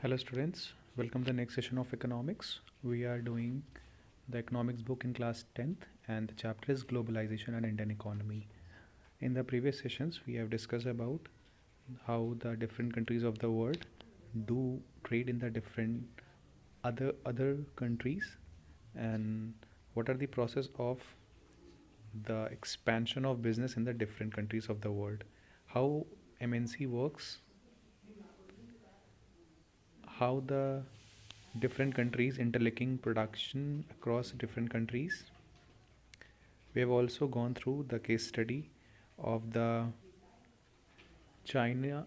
Hello students, welcome to the next session of economics. We are doing the economics book in class 10th and the chapter is globalization and Indian economy. In the previous sessions we have discussed about how the different countries of the world do trade in the different other countries and what are the process of the expansion of business in the different countries of the world. How MNC works, how the different countries interlinking production across different countries. We have also gone through the case study of the China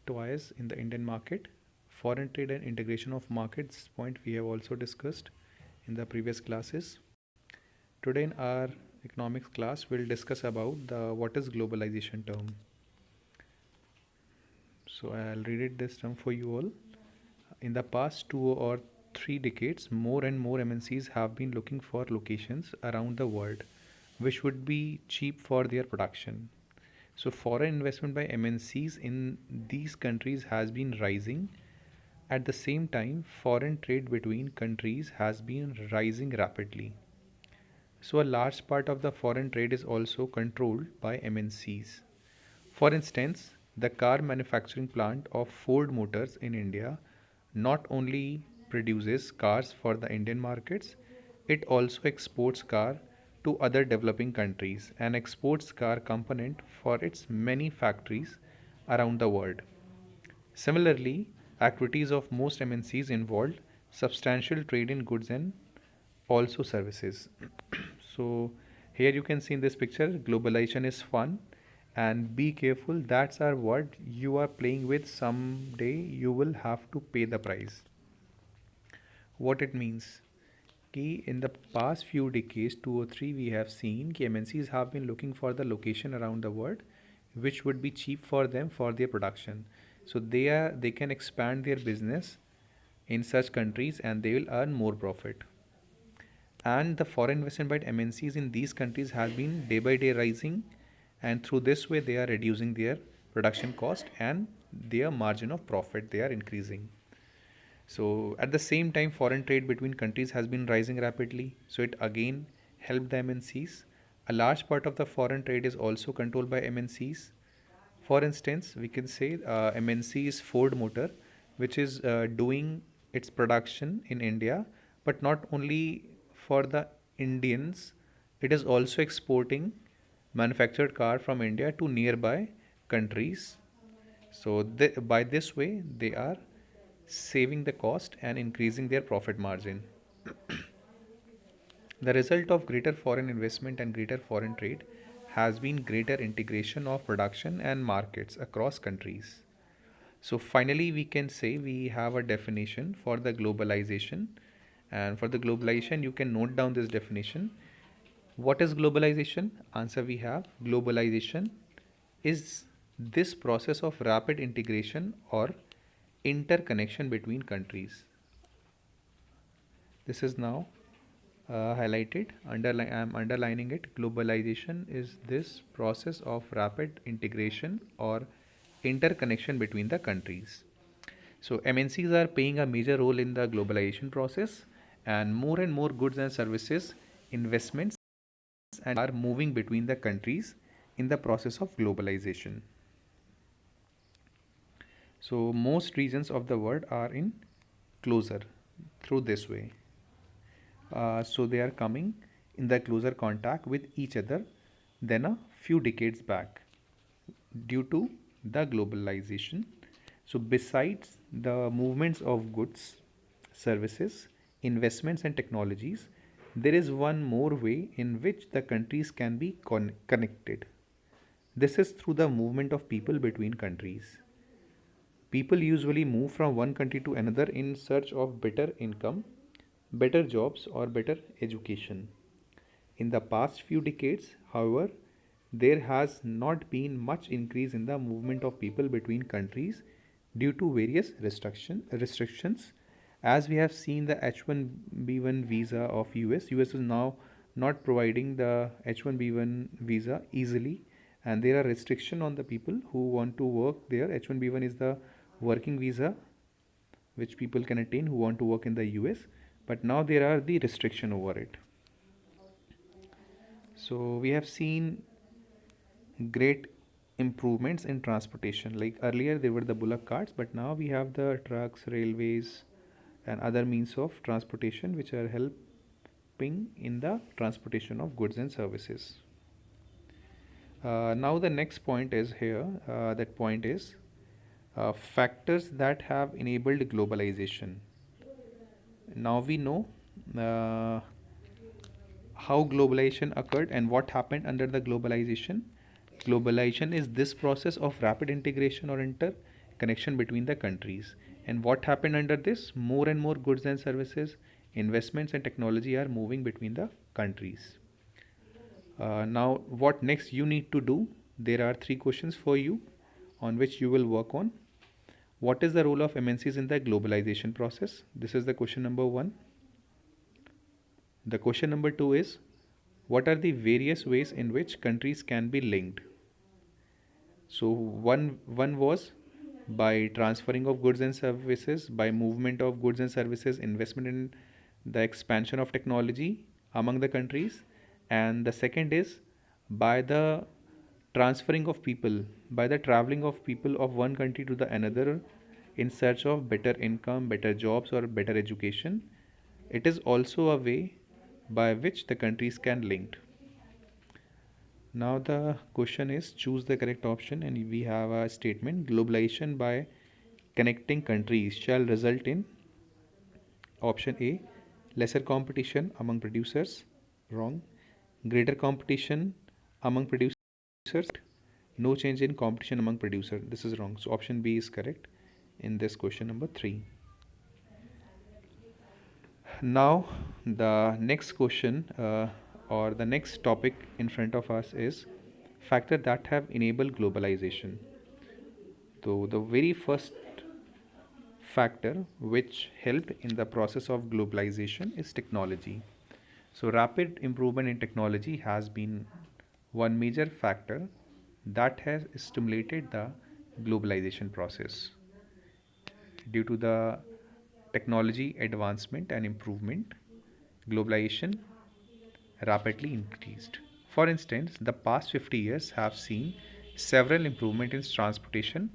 toys in the Indian market, foreign trade and integration of markets. This point we have also discussed in the previous classes. Today in our economics class we'll discuss about the what is globalization term. So I'll read it this term for you all. In the past 2 or 3 decades, more and more MNCs have been looking for locations around the world which would be cheap for their production. So, foreign investment by MNCs in these countries has been rising. At the same time, foreign trade between countries has been rising rapidly. So, a large part of the foreign trade is also controlled by MNCs. For instance, the car manufacturing plant of Ford Motors in India not only produces cars for the Indian markets, it also exports car to other developing countries and exports car component for its many factories around the world. Similarly, activities of most MNCs involved substantial trade in goods and also services. So here you can see in this picture, globalization is fun and be careful. That's our word you are playing with. Someday you will have to pay the price. What it means? Ki in the past few decades, 2 or 3, we have seen कि MNCs have been looking for the location around the world which would be cheap for them for their production. So they can expand their business in such countries and they will earn more profit. And the foreign investment by MNCs in these countries has been day by day rising, and through this way they are reducing their production cost and their margin of profit they are increasing. So at the same time, foreign trade between countries has been rising rapidly. So it again helped the MNCs. A large part of the foreign trade is also controlled by MNCs. For instance, we can say MNC is Ford Motor, which is doing its production in India, but not only for the Indians, it is also exporting manufactured car from India to nearby countries. So by this way, they are saving the cost and increasing their profit margin. The result of greater foreign investment and greater foreign trade has been greater integration of production and markets across countries. So finally we can say we have a definition for the globalization, and for the globalization you can note down this definition. What is globalization? Answer we have, globalization is this process of rapid integration or interconnection between countries. This is now highlighted. I am underlining it. Globalization is this process of rapid integration or interconnection between the countries. So MNCs are playing a major role in the globalization process, and more goods and services investments and are moving between the countries in the process of globalization. So most regions of the world are in closer through this way. So they are coming in the closer contact with each other than a few decades back due to the globalization. So besides the movements of goods, services, investments and technologies, there is one more way in which the countries can be connected. This is through the movement of people between countries. People usually move from one country to another in search of better income, better jobs, or better education. In the past few decades, however, there has not been much increase in the movement of people between countries due to various restrictions. As we have seen the H1B1 visa of US, US is now not providing the H1B1 visa easily, and there are restriction on the people who want to work there. H1B1 is the working visa which people can attain who want to work in the US, but now there are the restriction over it. So we have seen great improvements in transportation. Like earlier there were the bullock carts, but now we have the trucks, railways, and other means of transportation which are helping in the transportation of goods and services. Now the next point is here. That point is factors that have enabled globalization. Now we know uh, how globalization occurred and what happened under the globalization. Globalization is this process of rapid integration or interconnection between the countries. And what happened under this? More and more goods and services, investments and technology are moving between the countries. Now, what next you need to do? There are three questions for you on which you will work on. What is the role of MNCs in the globalization process? This is the question number one. The question number two is, what are the various ways in which countries can be linked? So one was by transferring of goods and services, by movement of goods and services, investment in the expansion of technology among the countries, and the second is by the transferring of people, by the traveling of people of one country to the another in search of better income, better jobs, or better education. It is also a way by which the countries can link. Now the question is choose the correct option, and we have a statement: globalization by connecting countries shall result in option A, lesser competition among producers, wrong; greater competition among producers, no change in competition among producers, this is wrong. So option B is correct in this question number 3. Now the next question or the next topic in front of us is factors that have enabled globalization. So the very first factor which helped in the process of globalization is technology. So rapid improvement in technology has been one major factor that has stimulated the globalization process. Due to the technology advancement and improvement, globalization rapidly increased. For instance, the past 50 years have seen several improvements in transportation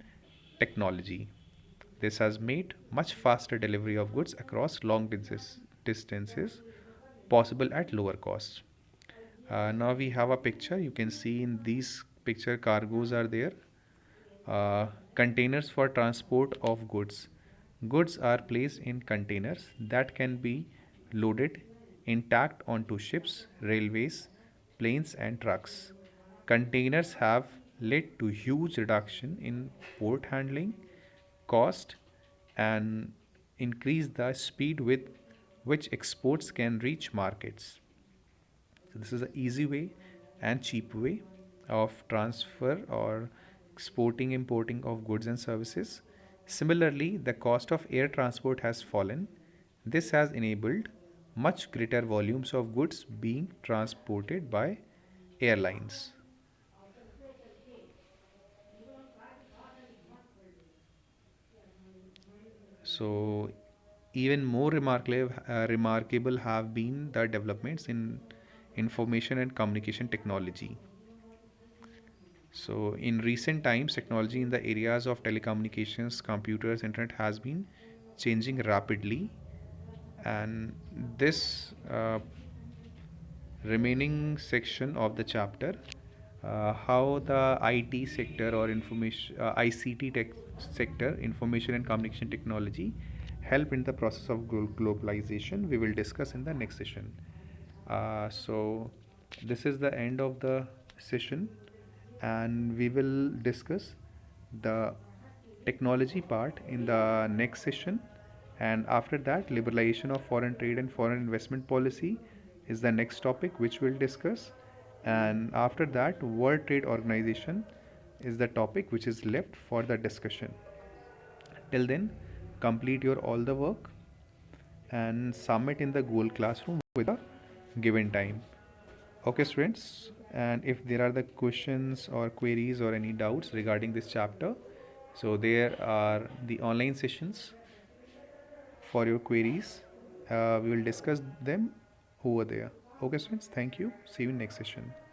technology. This has made much faster delivery of goods across long distances possible at lower costs. Now we have a picture. You can see in these picture cargoes are there. Containers for transport of goods. Goods are placed in containers that can be loaded intact onto ships, railways, planes, and trucks. Containers have led to huge reduction in port handling cost and increase the speed with which exports can reach markets. So this is an easy way and cheap way of transfer or exporting importing of goods and services. Similarly, the cost of air transport has fallen. This has enabled much greater volumes of goods being transported by airlines. So even more remarkable have been the developments in information and communication technology. So in recent times, technology in the areas of telecommunications, computers, internet has been changing rapidly, and this remaining section of the chapter, how the IT sector or information ICT tech sector, information and communication technology, help in the process of globalization, we will discuss in the next session. So this is the end of the session, and we will discuss the technology part in the next session, and after that liberalization of foreign trade and foreign investment policy is the next topic which we'll discuss, and after that World Trade Organization is the topic which is left for the discussion. Till then, complete your all the work and submit in the Google Classroom with a given time. Okay, students, and if there are the questions or queries or any doubts regarding this chapter, so there are the online sessions for your queries. We will discuss them over there. Okay, students, thank you. See you in next session.